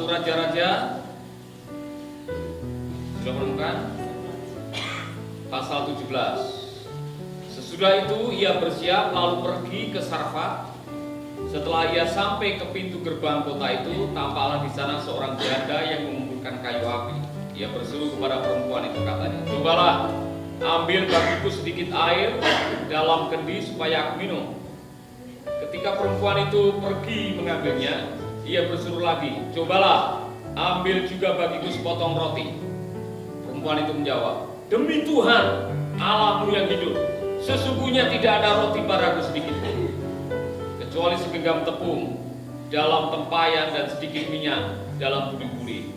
1 Raja-Raja, sudah menemukan? Pasal 17. Sesudah itu ia bersiap lalu pergi ke Sarfat. Setelah ia sampai ke pintu gerbang kota itu, tampaklah di sana seorang janda yang mengumpulkan kayu api. Ia berseru kepada perempuan itu, katanya, "Cobalah, ambil bagiku sedikit air dalam kendi supaya aku minum." Ketika perempuan itu pergi mengambilnya, ia berseru lagi, "Cobalah, ambil juga bagiku sepotong roti." Perempuan itu menjawab, "Demi Tuhan, Allahmu yang hidup, sesungguhnya tidak ada roti padaku sedikit pun, kecuali segenggam tepung dalam tempayan dan sedikit minyak dalam buli-buli.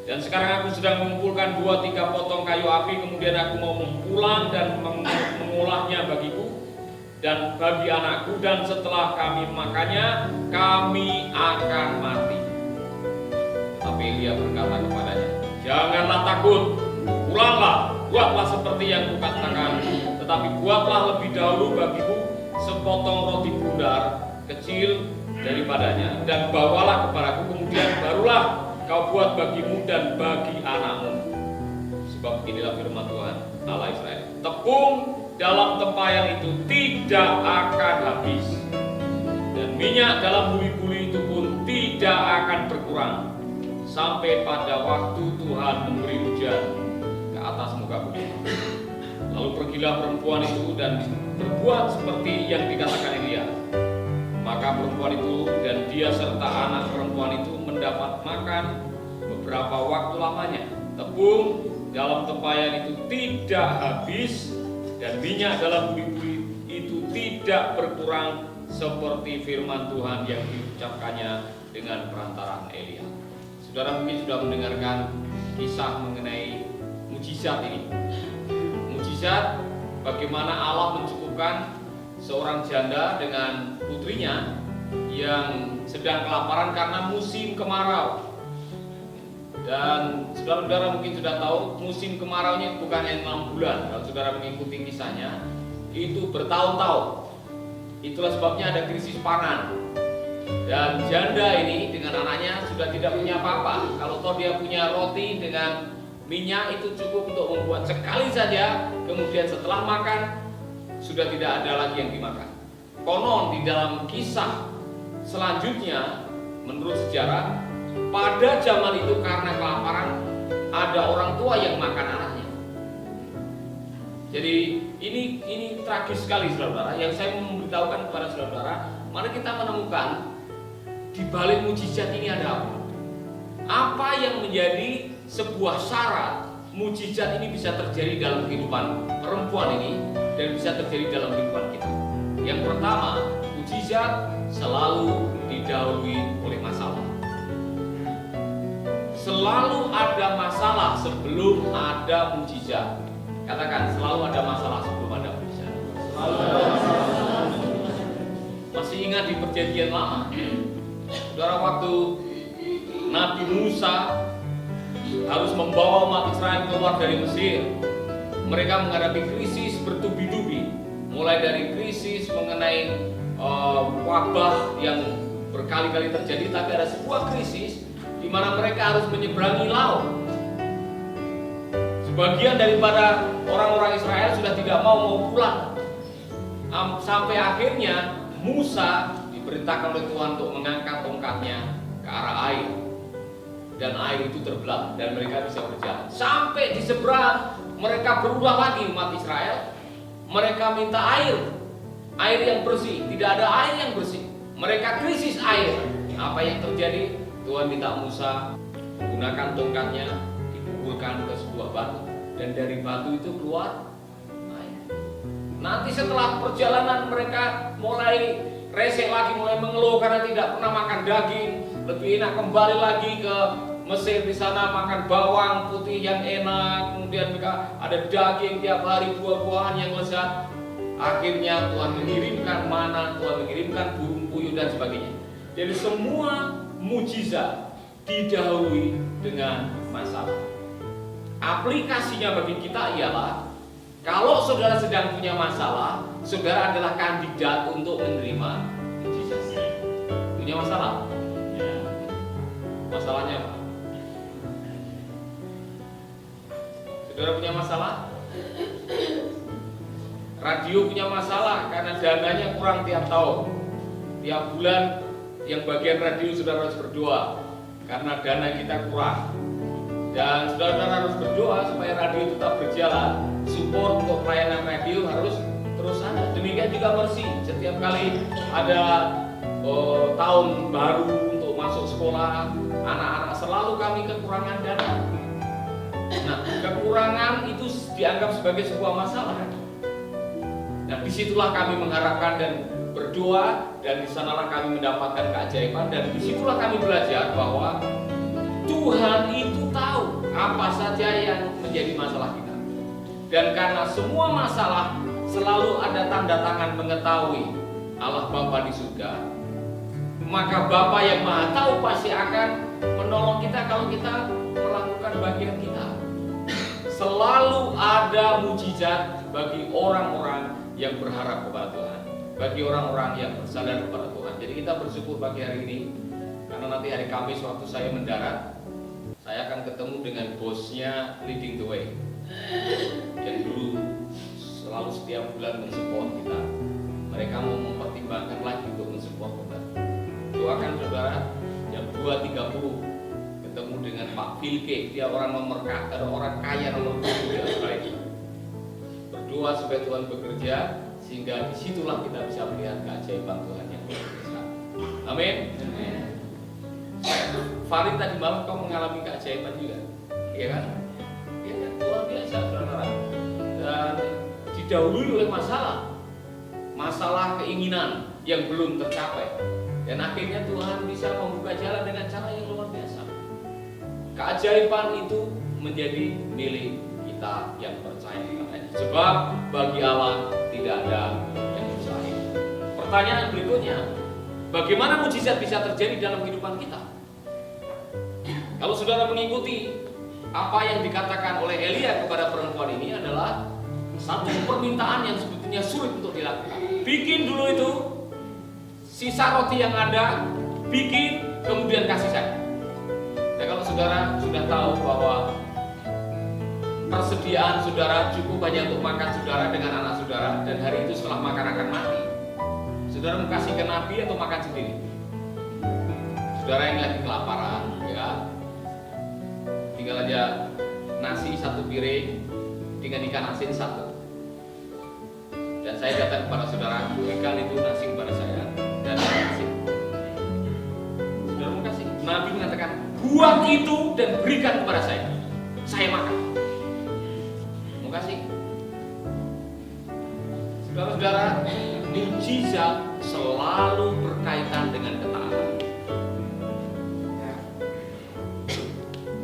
Dan sekarang aku sedang mengumpulkan 2-3 potong kayu api, kemudian aku mau mempulang dan mengolahnya bagiku dan bagi anakku, dan setelah kami makannya, kami akan mati." Tapi Elia berkata kepadanya, "Janganlah takut, pulanglah, buatlah seperti yang kukatakan, tetapi buatlah lebih dahulu bagiku sepotong roti bundar kecil daripadanya, dan bawalah kepadaku, kemudian barulah kau buat bagimu dan bagi anakmu. Sebab inilah firman Tuhan Allah Israel, tepung dalam tempayan itu tidak akan habis, dan minyak dalam buli-buli itu pun tidak akan berkurang, sampai pada waktu Tuhan memberi hujan ke atas muka bumi." Lalu pergilah perempuan itu dan berbuat seperti yang dikatakan Elia. Maka perempuan itu dan dia serta anak perempuan itu mendapat makan beberapa waktu lamanya. Tepung dalam tempayan itu tidak habis, dan minyak dalam buli-buli itu tidak berkurang, seperti firman Tuhan yang diucapkannya dengan perantaraan Elia. Saudara mungkin sudah mendengarkan kisah mengenai mujizat ini. Mujizat bagaimana Allah mencukupkan seorang janda dengan putrinya yang sedang kelaparan karena musim kemarau. Dan saudara-saudara mungkin sudah tahu, musim kemaraunya bukan hanya 6 bulan. Kalau saudara mengikuti kisahnya, itu bertahun-tahun. Itulah sebabnya ada krisis pangan. Dan janda ini dengan anaknya sudah tidak punya apa-apa. Kalau toh dia punya roti dengan minyak, itu cukup untuk membuat sekali saja. Kemudian setelah makan, sudah tidak ada lagi yang dimakan. Konon di dalam kisah selanjutnya, menurut sejarah, pada zaman itu karena kelaparan, ada orang tua yang makan anaknya. Jadi ini tragis sekali, saudara. Yang saya memberitahukan kepada saudara, mari kita menemukan di balik mujizat ini ada apa? Apa yang menjadi sebuah syarat mujizat ini bisa terjadi dalam kehidupan perempuan ini dan bisa terjadi dalam kehidupan kita? Yang pertama, mujizat selalu didahului oleh masalah. Selalu ada masalah sebelum ada mujizat. Katakan, selalu ada masalah sebelum ada mujizat. Masih ingat di perjanjian lama, saudara, waktu Nabi Musa harus membawa umat Israel keluar dari Mesir, mereka menghadapi krisis bertubi-tubi. Mulai dari krisis mengenai wabah yang berkali-kali terjadi, tapi ada sebuah krisis di mana mereka harus menyeberangi laut. Sebagian daripada orang-orang Israel sudah tidak mau pulang. Sampai akhirnya Musa diperintahkan oleh Tuhan untuk mengangkat tongkatnya ke arah air, dan air itu terbelah dan mereka bisa berjalan. Sampai di seberang, mereka berulah lagi umat Israel. Mereka minta air yang bersih. Tidak ada air yang bersih. Mereka krisis air. Apa yang terjadi? Tuhan minta Musa menggunakan tongkatnya, dipukulkan ke sebuah batu, dan dari batu itu keluar air. Nanti setelah perjalanan mereka mulai resek lagi, mulai mengeluh karena tidak pernah makan daging. Lebih enak kembali lagi ke Mesir, di sana makan bawang putih yang enak, kemudian mereka ada daging tiap hari, buah-buahan yang lezat. Akhirnya Tuhan mengirimkan mana, Tuhan mengirimkan burung puyuh dan sebagainya. Jadi semua mujizat didahului dengan masalah. Aplikasinya bagi kita ialah, kalau saudara sedang punya masalah, saudara adalah kandidat untuk menerima mujizat. Punya masalah? Masalahnya apa? Saudara punya masalah? Radio punya masalah karena dananya kurang tiap tahun. Tiap bulan yang bagian radio saudara harus berdoa karena dana kita kurang. Dan saudara harus berdoa supaya radio tetap berjalan. Support untuk pelayanan radio harus terus ada. Demikian juga Mercy. Setiap kali ada tahun baru untuk masuk sekolah, anak-anak selalu kami kekurangan dana. Nah, kekurangan itu dianggap sebagai sebuah masalah. Nah, disitulah kami mengharapkan dan berdoa, dan disanalah kami mendapatkan keajaiban, dan disitulah kami belajar bahwa Tuhan itu tahu apa saja yang menjadi masalah kita. Dan karena semua masalah selalu ada tanda tangan mengetahui Allah Bapa di surga, maka Bapa yang Maha Tahu pasti akan menolong kita kalau kita melakukan bagian kita. Selalu ada mujizat bagi orang-orang yang berharap kepada Tuhan, bagi orang-orang yang bersandar kepada Tuhan. Jadi kita bersyukur pagi hari ini, karena nanti hari Kamis waktu saya mendarat, saya akan ketemu dengan bosnya Leading the Way yang dulu selalu setiap bulan mensupport kita. Mereka mau mempertimbangkan lagi untuk mensupport kita. Doakan saudara, jam 2.30 ketemu dengan Pak Vilke, dia orang kaya nomor 1 di Australia. Berdoa supaya Tuhan bekerja, sehingga disitulah kita bisa melihat keajaiban Tuhan yang luar biasa. Amin. Farid tadi malam kau mengalami keajaiban juga, iya kan? Ya kan, luar biasa saudara. Dan didahului oleh masalah keinginan yang belum tercapai, dan akhirnya Tuhan bisa membuka jalan dengan cara yang luar biasa. Keajaiban itu menjadi milik kita yang percaya kepadanya. Sebab bagi Allah tidak ada yang mustahil. Pertanyaan berikutnya, bagaimana mujizat bisa terjadi dalam kehidupan kita? Kalau saudara mengikuti apa yang dikatakan oleh Elia kepada perempuan ini adalah satu permintaan yang sebetulnya sulit untuk dilakukan. Bikin dulu itu, sisa roti yang ada, bikin, kemudian kasih saya. Dan kalau saudara sudah tahu bahwa persediaan saudara cukup hanya untuk makan saudara dengan anak saudara, dan hari itu setelah makan akan mati, saudara mau kasih ke Nabi atau makan sendiri? Saudara yang lagi kelaparan, ya, tinggal aja nasi satu piring dengan ikan asin satu, dan saya katakan kepada saudara, berikan itu nasi kepada saya dan ikan asin. Saudara mau kasih? Nabi mengatakan, buat itu dan berikan kepada saya makan. Mau kasih? Saudara-saudara, mujizat selalu berkaitan dengan ketaatan.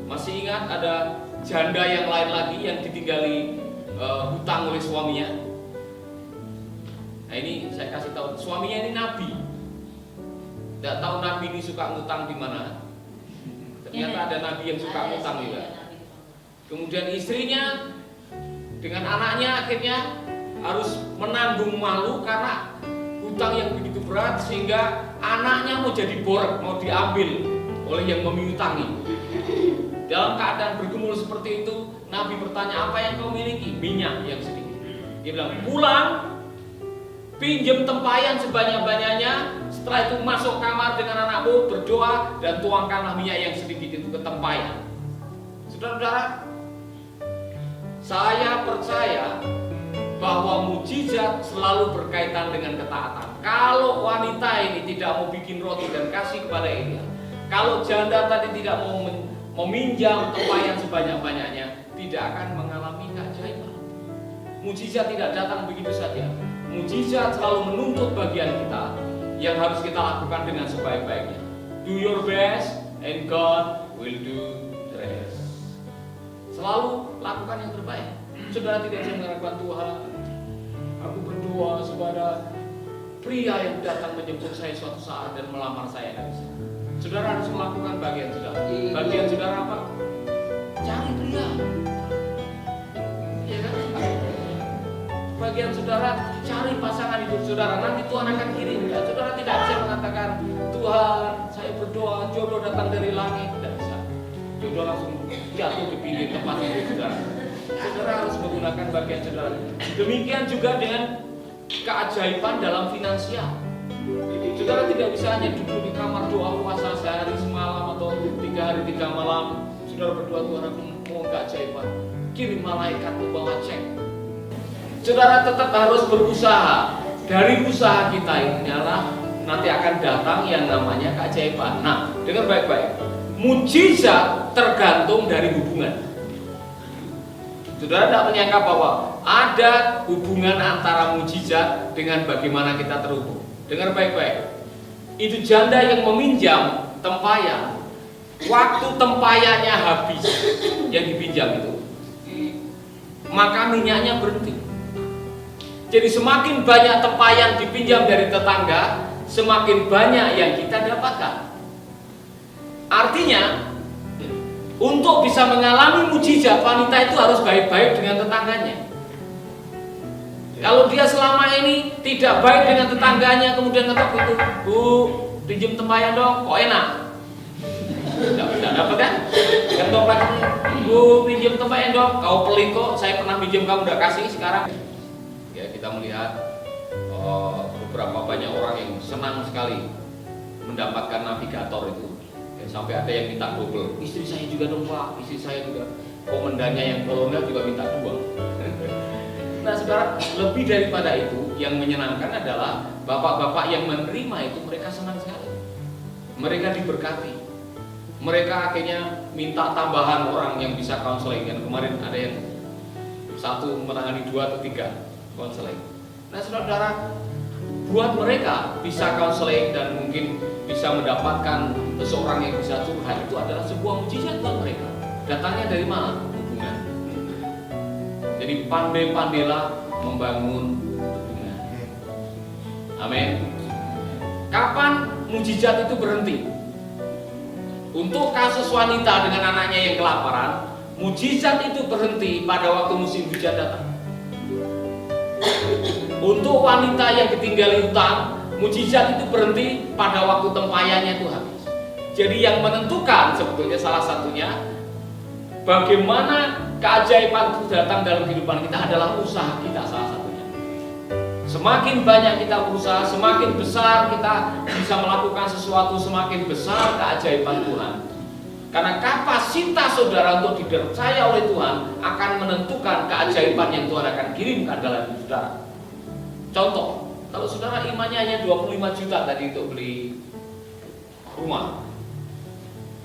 Masih ingat ada janda yang lain lagi yang ditinggali hutang oleh suaminya? Nah, ini saya kasih tahu, suaminya ini nabi. Tidak tahu nabi ini suka ngutang di mana. Ternyata ada nabi yang suka ngutang juga. Kemudian istrinya dengan anaknya akhirnya harus menanggung malu karena hutang yang begitu berat, sehingga anaknya mau jadi borak, mau diambil oleh yang memiutangi. Dalam keadaan bergumul seperti itu, Nabi bertanya, apa yang kau miliki? Minyak yang sedikit. Dia bilang, pulang, pinjam tempayan sebanyak-banyaknya. Setelah itu masuk kamar dengan anakmu, berdoa, dan tuangkanlah minyak yang sedikit itu ke tempayan. Saudara-saudara, saya percaya bahwa mujizat selalu berkaitan dengan ketaatan. Kalau wanita ini tidak mau bikin roti dan kasih kepada Elia, kalau janda tadi tidak mau meminjam tempayan sebanyak-banyaknya, tidak akan mengalami keajaiban. Mujizat tidak datang begitu saja. Mujizat selalu menuntut bagian kita yang harus kita lakukan dengan sebaik-baiknya. Do your best and God will do the rest. Selalu lakukan yang terbaik. Saudara tidak bisa mengharapkan, Tuhan, aku berdoa kepada pria yang datang menjemput saya suatu saat dan melamar saya. Tidak bisa. Saudara harus melakukan bagian saudara. Bagian saudara apa? Cari pria. Ya kan? Bagian saudara, cari pasangan hidup saudara. Nanti Tuhan akan kirim. Ya, saudara tidak bisa mengatakan, Tuhan, saya berdoa jodoh datang dari langit. Jodoh langsung jatuh di pinggir tempat itu, saudara. Saudara harus menggunakan bagian saudara. Demikian juga dengan keajaiban dalam finansial. Saudara tidak bisa hanya duduk di kamar doa puasa sehari semalam atau 3 hari 3 malam. Saudara berdoa, Tuhan aku mau keajaiban, kirim malaikat membawa cek. Saudara tetap harus berusaha. Dari usaha kita ini adalah nanti akan datang yang namanya keajaiban. Nah, dengar baik-baik. Mujizat tergantung dari hubungan. Saudara tidak menyangka bahwa ada hubungan antara mujizat dengan bagaimana kita terhubung. Dengar baik-baik. Itu janda yang meminjam tempayan. Waktu tempayannya habis yang dipinjam itu, maka minyaknya berhenti. Jadi semakin banyak tempayan dipinjam dari tetangga, semakin banyak yang kita dapatkan. Artinya, untuk bisa mengalami mujizat, wanita itu harus baik-baik dengan tetangganya. Kalau dia selama ini tidak baik dengan tetangganya, kemudian ngetok itu, Bu, pinjam tempayan dong, kok enak? Tidak dapat kan? Ngetok lagi, Bu, pinjam tempayan dong, kau pelit kok, saya pernah pinjam kamu udah kasih sekarang. Ya, kita melihat beberapa banyak orang yang senang sekali mendapatkan navigator itu. Ya, sampai ada yang minta double. Istri saya juga dong Pak, istri saya juga. Komandannya yang kolonel juga minta 2. Nah saudara, lebih daripada itu, yang menyenangkan adalah bapak-bapak yang menerima itu mereka senang sekali. Mereka diberkati. Mereka akhirnya minta tambahan orang yang bisa konseling. Dan kemarin ada yang satu menangani 2 atau 3 konseling. Nah saudara, buat mereka bisa konseling dan mungkin bisa mendapatkan seseorang yang bisa curhat, itu adalah sebuah mujizat buat mereka. Datangnya dari mana? Hubungan. Jadi pandai-pandailah membangun hubungan. Amin. Kapan mujizat itu berhenti? Untuk kasus wanita dengan anaknya yang kelaparan, mujizat itu berhenti pada waktu musim hujan datang. Untuk wanita yang ditinggali hutang, mujizat itu berhenti pada waktu tempayannya itu habis. Jadi yang menentukan sebetulnya salah satunya bagaimana keajaiban itu datang dalam kehidupan kita adalah usaha kita salah satunya. Semakin banyak kita berusaha, semakin besar kita bisa melakukan sesuatu, semakin besar keajaiban Tuhan. Karena kapasitas saudara untuk dipercaya oleh Tuhan akan menentukan keajaiban yang Tuhan akan kirimkan dalam hidup saudara. Contoh, kalau saudara imannya hanya 25 juta tadi untuk beli rumah,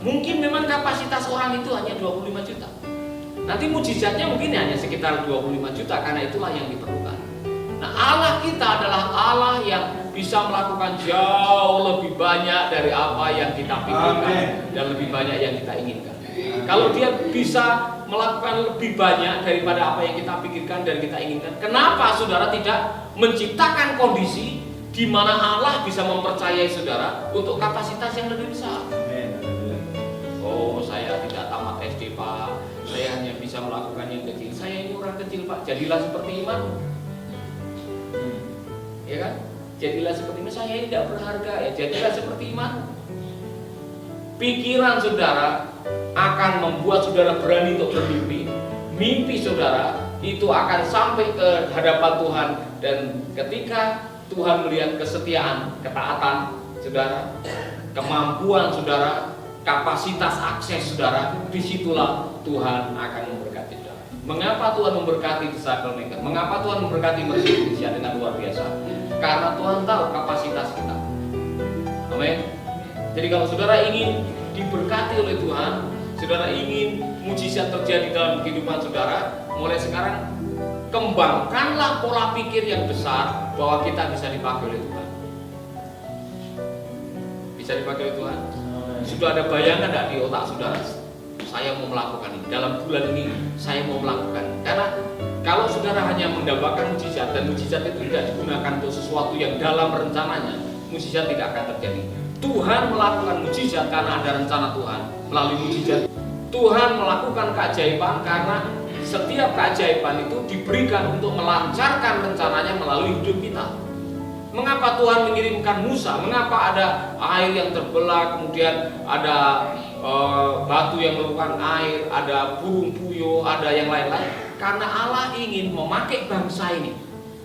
mungkin memang kapasitas orang itu hanya 25 juta. Nanti mujizatnya mungkin hanya sekitar 25 juta, karena itulah yang diperlukan. Nah, Allah kita adalah Allah yang bisa melakukan jauh lebih banyak dari apa yang kita pikirkan dan lebih banyak yang kita inginkan. Kalau dia bisa melakukan lebih banyak daripada apa yang kita pikirkan dan kita inginkan, kenapa saudara tidak menciptakan kondisi di mana Allah bisa mempercayai saudara untuk kapasitas yang lebih besar? Oh, saya tidak tamat SD Pak, saya hanya bisa melakukan yang kecil. Saya ini orang kecil Pak, jadilah seperti iman. Ya kan? Jadilah seperti iman. Saya ini tidak berharga, ya jadilah seperti iman. Pikiran saudara akan membuat saudara berani untuk bermimpi. Mimpi saudara itu akan sampai ke hadapan Tuhan, dan ketika Tuhan melihat kesetiaan, ketaatan saudara, kemampuan saudara, kapasitas akses saudara, disitulah Tuhan akan memberkati saudara. Mengapa Tuhan memberkati Disciple Maker? Mengapa Tuhan memberkati Mercy Indonesia dengan luar biasa? Karena Tuhan tahu kapasitas kita. Amin. Jadi kalau saudara ingin diberkati oleh Tuhan, saudara ingin mujizat terjadi dalam kehidupan saudara, mulai sekarang kembangkanlah pola pikir yang besar bahwa kita bisa dipakai oleh Tuhan. Bisa dipakai oleh Tuhan. Sudah ada bayangan tidak di otak saudara? Saya mau melakukan ini, dalam bulan ini saya mau melakukan. Karena kalau saudara hanya mendapatkan mujizat dan mujizat itu tidak digunakan untuk sesuatu yang dalam rencananya, mujizat tidak akan terjadi. Tuhan melakukan mujizat karena ada rencana Tuhan. Melalui mujizat Tuhan melakukan keajaiban karena setiap keajaiban itu diberikan untuk melancarkan rencananya melalui hidup kita. Mengapa Tuhan mengirimkan Musa? Mengapa ada air yang terbelah, kemudian ada batu batu yang merupakan air, ada burung puyuh, ada yang lain-lain. Karena Allah ingin memakai bangsa ini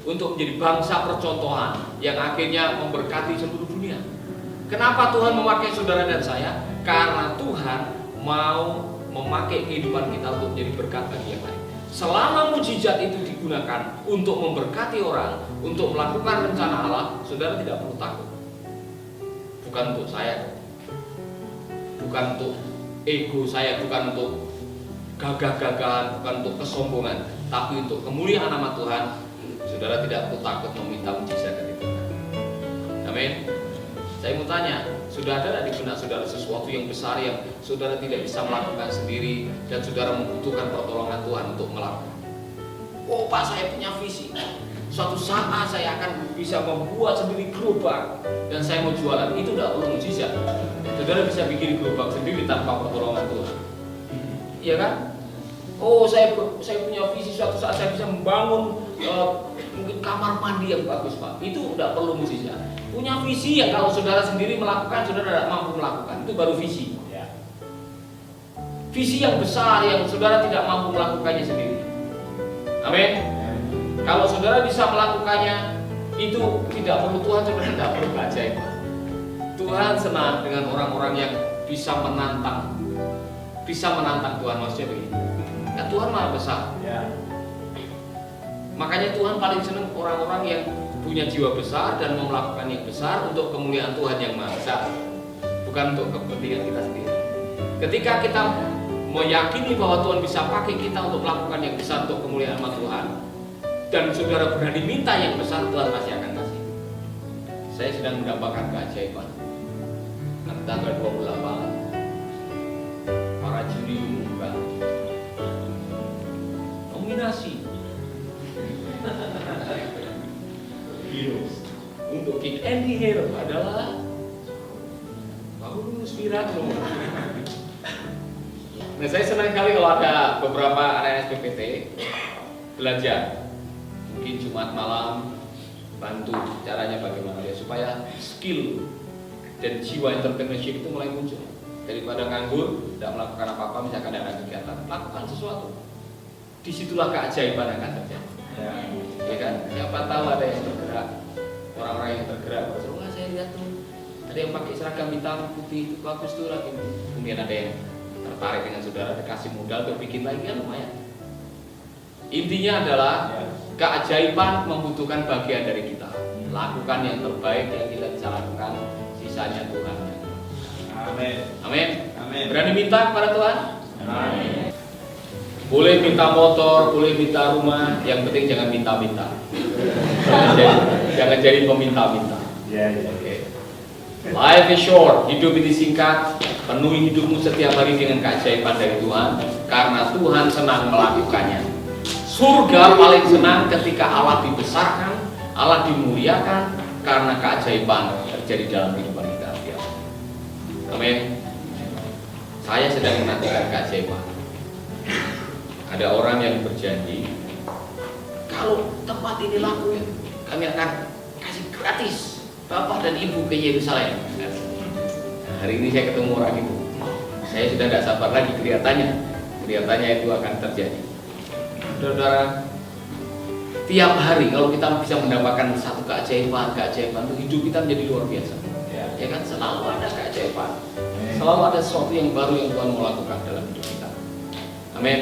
untuk menjadi bangsa percontohan yang akhirnya memberkati seluruh dunia. Kenapa Tuhan memakai saudara dan saya? Karena Tuhan mau memakai kehidupan kita untuk menjadi berkat bagi yang lain. Selama mujizat itu digunakan untuk memberkati orang, untuk melakukan rencana Allah, saudara tidak perlu takut. Bukan untuk saya, bukan untuk ego saya, bukan untuk gagah-gagahan, bukan untuk kesombongan, tapi untuk kemuliaan nama Tuhan. Saudara tidak perlu takut meminta mujizat dari Tuhan. Amin. Saya mau tanya, sudah ada di benak saudara sesuatu yang besar yang saudara tidak bisa melakukan sendiri dan saudara membutuhkan pertolongan Tuhan untuk melakukan? Oh Pak, saya punya visi. Suatu saat saya akan bisa membuat sendiri gerobak dan saya mau jualan. Itu tidak perlu mujizat. Saudara bisa bikin gerobak sendiri tanpa pertolongan Tuhan. Iya kan? Oh saya punya visi, suatu saat saya bisa membangun mungkin kamar mandi yang bagus Pak. Itu tidak perlu mujizat. Punya visi yang kalau saudara sendiri melakukan, saudara tidak mampu melakukan. Itu baru visi. Visi yang besar yang saudara tidak mampu melakukannya sendiri. Amin. Kalau saudara bisa melakukannya, itu tidak perlu Tuhan, saudara tidak perlu keajaiban. Tuhan senang dengan orang-orang yang bisa menantang Tuhan, maksudnya begini. Kan Tuhan maha besar. Makanya Tuhan paling senang orang-orang yang punya jiwa besar dan mau melakukan yang besar untuk kemuliaan Tuhan yang maha besar, bukan untuk kepentingan kita sendiri. Ketika kita meyakini bahwa Tuhan bisa pakai kita untuk melakukan yang besar untuk kemuliaan nama Tuhan, dan saudara berani minta yang besar, Tuhan pasti akan kasih. Saya sedang mendapatkan keajaiban. Tanggal 28 para juri umumkan nominasi untuk King Andy Hero adalah Paulus Wirano. Nah, saya senang sekali kalau ada beberapa area SPPT belajar, mungkin Jumat malam bantu caranya bagaimana ya supaya skill dan jiwa entrepreneurship itu mulai muncul. Daripada nganggur, tidak melakukan apa-apa, misalkan ada kegiatan, lakukan sesuatu. Disitulah keajaiban akan terjadi. Ya kan? Siapa tahu ada yang tergerak, orang-orang yang tergerak. Wah, saya lihat tuh ada yang pakai seragam hitam putih itu bagus tuh lagi. Kemudian ada yang tertarik dengan saudara, dikasih modal untuk bikin lagi kan lumayan. Intinya adalah keajaiban membutuhkan bagian dari kita. Lakukan yang terbaik yang kita bisa lakukan, sisanya Tuhan. Amin. Amin. Amin. Berani minta kepada Tuhan? Amin. Boleh minta motor, boleh minta rumah, yang penting jangan minta-minta. Jangan jadi peminta-minta. Okay. Life is short, hidup ini singkat. Penuhi hidupmu setiap hari dengan keajaiban dari Tuhan, karena Tuhan senang melakukannya. Surga paling senang ketika Allah dibesarkan, Allah dimuliakan, karena keajaiban terjadi dalam kehidupan kita. Amin. Saya sedang menantikan keajaiban. Ada orang yang berjanji, kalau tempat ini laku, kami akan kasih gratis Bapak dan Ibu ke Yerusalem. Nah, hari ini saya ketemu orang itu. Saya sudah tidak sabar lagi kelihatannya itu akan terjadi. Saudara, tiap hari kalau kita bisa mendapatkan satu keajaiban itu hidup kita menjadi luar biasa. Ya kan, selalu ada keajaiban, selalu ada sesuatu yang baru yang Tuhan mau lakukan dalam hidup kita. Amin.